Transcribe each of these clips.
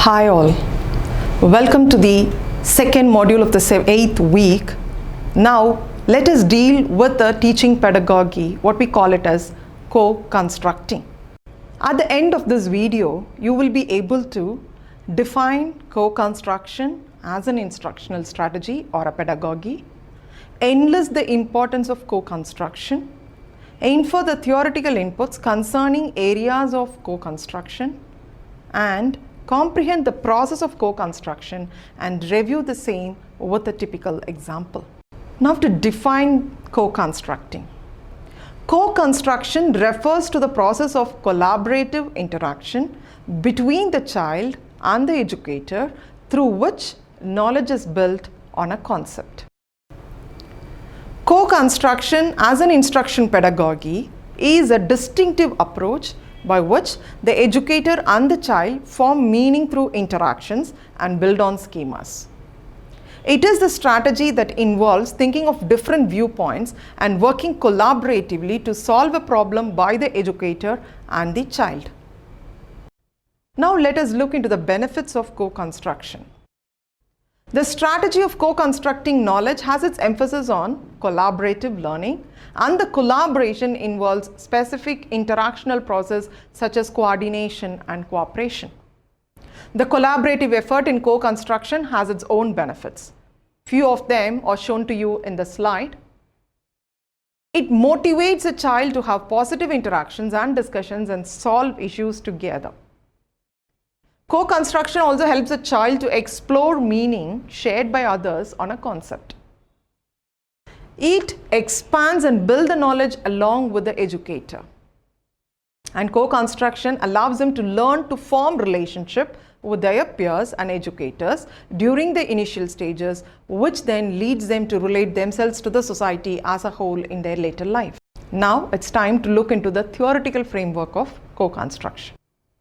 Hi all, welcome to the second module of the 8th week. Now let us deal with the teaching pedagogy, what we call it as co-constructing. At the end of this video, you will be able to define co-construction as an instructional strategy or a pedagogy, enlist the importance of co-construction, infer the theoretical inputs concerning areas of co-construction, and comprehend the process of co-construction and review the same with a typical example. Now to define co-constructing. Co-construction refers to the process of collaborative interaction between the child and the educator through which knowledge is built on a concept. Co-construction as an instruction pedagogy is a distinctive approach by which the educator and the child form meaning through interactions and build on schemas. It is the strategy that involves thinking of different viewpoints and working collaboratively to solve a problem by the educator and the child. Now let us look into the benefits of co-construction. The strategy of co-constructing knowledge has its emphasis on collaborative learning, and the collaboration involves specific interactional process such as coordination and cooperation. The collaborative effort in co-construction has its own benefits. Few of them are shown to you in the slide. It motivates a child to have positive interactions and discussions and solve issues together. Co-construction also helps a child to explore meaning shared by others on a concept. It expands and builds the knowledge along with the educator. And co-construction allows them to learn to form relationship with their peers and educators during the initial stages, which then leads them to relate themselves to the society as a whole in their later life. Now it's time to look into the theoretical framework of co-construction.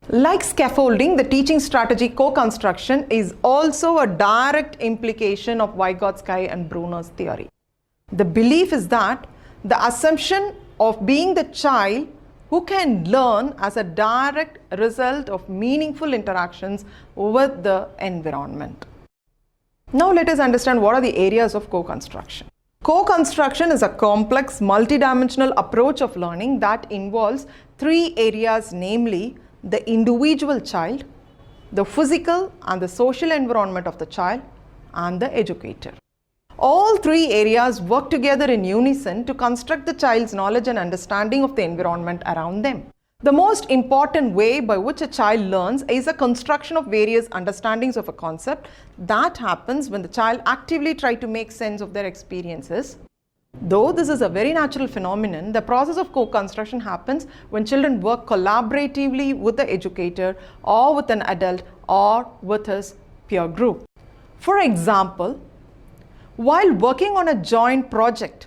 Like scaffolding, the teaching strategy co-construction is also a direct implication of Vygotsky and Bruner's theory. The belief is that the assumption of being the child who can learn as a direct result of meaningful interactions with the environment. Now let us understand what are the areas of co-construction. Co-construction is a complex, multidimensional approach of learning that involves three areas, namely the individual child, the physical and the social environment of the child, and the educator. All three areas work together in unison to construct the child's knowledge and understanding of the environment around them. The most important way by which a child learns is a construction of various understandings of a concept. That happens when the child actively tries to make sense of their experiences. Though this is a very natural phenomenon, the process of co-construction happens when children work collaboratively with the educator or with an adult or with his peer group. For example, while working on a joint project,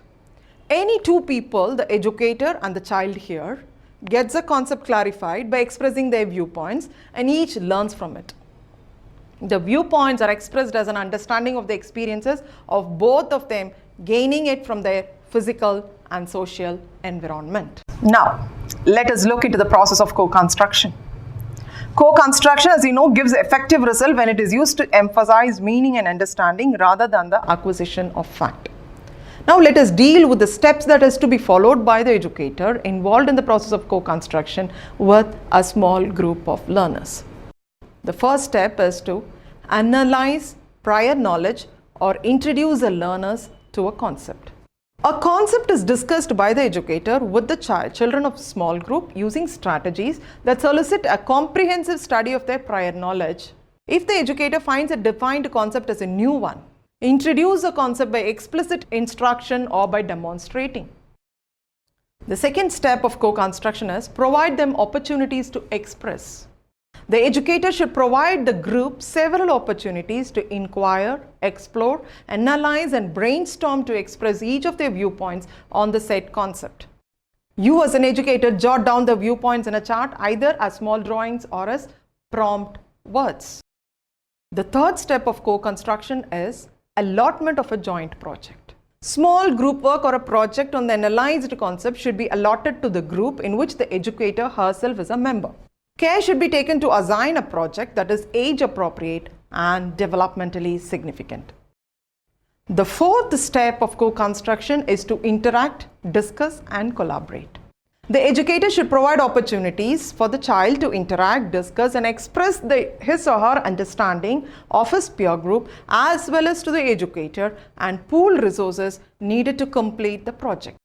any two people, the educator and the child here, gets a concept clarified by expressing their viewpoints and each learns from it. The viewpoints are expressed as an understanding of the experiences of both of them, gaining it from their physical and social environment. Now, let us look into the process of co-construction. Co-construction, as you know, gives effective result when it is used to emphasize meaning and understanding rather than the acquisition of fact. Now, let us deal with the steps that is to be followed by the educator involved in the process of co-construction with a small group of learners. The first step is to analyze prior knowledge or introduce the learners to a concept. A concept is discussed by the educator with the children of small group using strategies that solicit a comprehensive study of their prior knowledge. If the educator finds a defined concept as a new one, introduce the concept by explicit instruction or by demonstrating. The second step of co-construction is provide them opportunities to express. The educator should provide the group several opportunities to inquire, explore, analyze and brainstorm to express each of their viewpoints on the said concept. You as an educator jot down the viewpoints in a chart either as small drawings or as prompt words. The third step of co-construction is allotment of a joint project. Small group work or a project on the analyzed concept should be allotted to the group in which the educator herself is a member. Care should be taken to assign a project that is age appropriate and developmentally significant. The fourth step of co-construction is to interact, discuss, and collaborate. The educator should provide opportunities for the child to interact, discuss, and express his or her understanding of his peer group as well as to the educator, and pool resources needed to complete the project.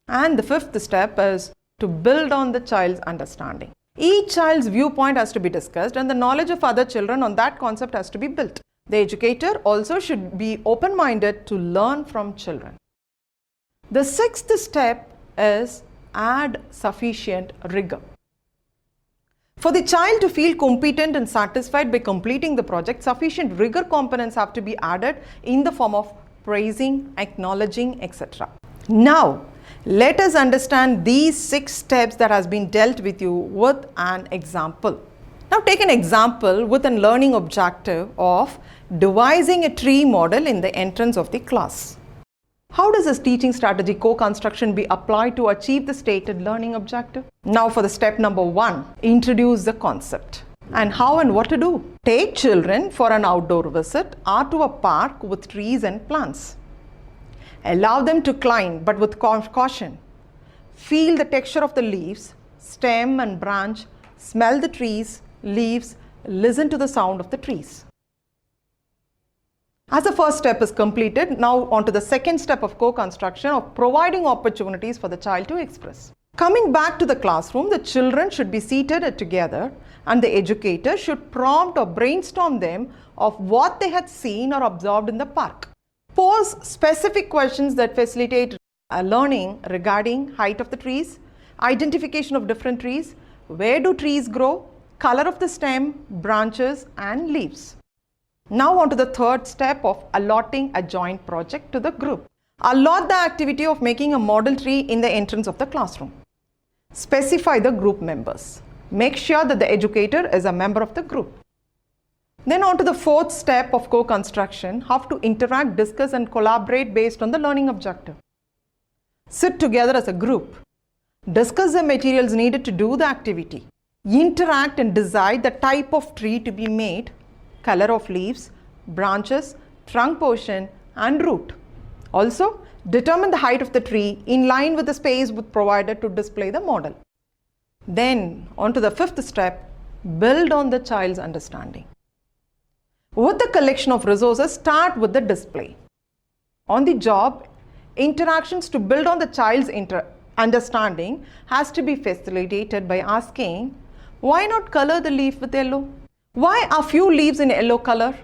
And the fifth step is to build on the child's understanding. Each child's viewpoint has to be discussed and the knowledge of other children on that concept has to be built. The educator also should be open-minded to learn from children. The sixth step is add sufficient rigor. For the child to feel competent and satisfied by completing the project, sufficient rigor components have to be added in the form of praising, acknowledging, etc. Now, let us understand these 6 steps that has been dealt with you with an example. Now take an example with a learning objective of devising a tree model in the entrance of the class. How does this teaching strategy co-construction be applied to achieve the stated learning objective? Now for the step number 1, introduce the concept. And how and what to do? Take children for an outdoor visit or to a park with trees and plants. Allow them to climb, but with caution. Feel the texture of the leaves, stem and branch, smell the trees, leaves, listen to the sound of the trees. As the first step is completed, now on to the second step of co-construction of providing opportunities for the child to express. Coming back to the classroom, the children should be seated together and the educator should prompt or brainstorm them of what they had seen or observed in the park. Pose specific questions that facilitate learning regarding height of the trees, identification of different trees, where do trees grow, color of the stem, branches and leaves. Now on to the third step of allotting a joint project to the group. Allot the activity of making a model tree in the entrance of the classroom. Specify the group members. Make sure that the educator is a member of the group. Then on to the fourth step of co-construction, how to interact, discuss and collaborate based on the learning objective. Sit together as a group. Discuss the materials needed to do the activity. Interact and decide the type of tree to be made, color of leaves, branches, trunk portion and root. Also, determine the height of the tree in line with the space provided to display the model. Then, on to the fifth step, build on the child's understanding. With the collection of resources, start with the display. On the job, interactions to build on the child's understanding has to be facilitated by asking, why not color the leaf with yellow? Why are few leaves in yellow color?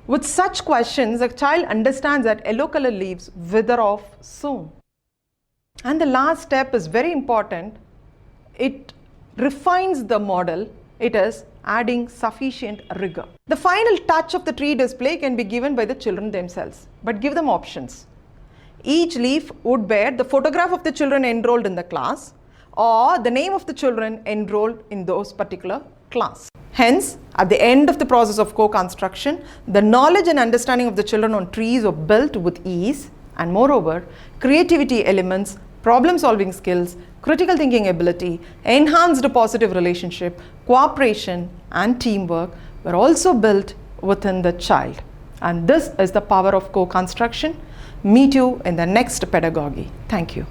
With such questions, a child understands that yellow color leaves wither off soon. And the last step is very important. It refines the model. It is adding sufficient rigor. The final touch of the tree display can be given by the children themselves, but give them options. Each leaf would bear the photograph of the children enrolled in the class or the name of the children enrolled in those particular class. Hence, at the end of the process of co-construction, the knowledge and understanding of the children on trees were built with ease, and moreover, creativity elements, problem-solving skills, critical thinking ability, enhanced positive relationship, cooperation and teamwork were also built within the child. And this is the power of co-construction. Meet you in the next pedagogy. Thank you.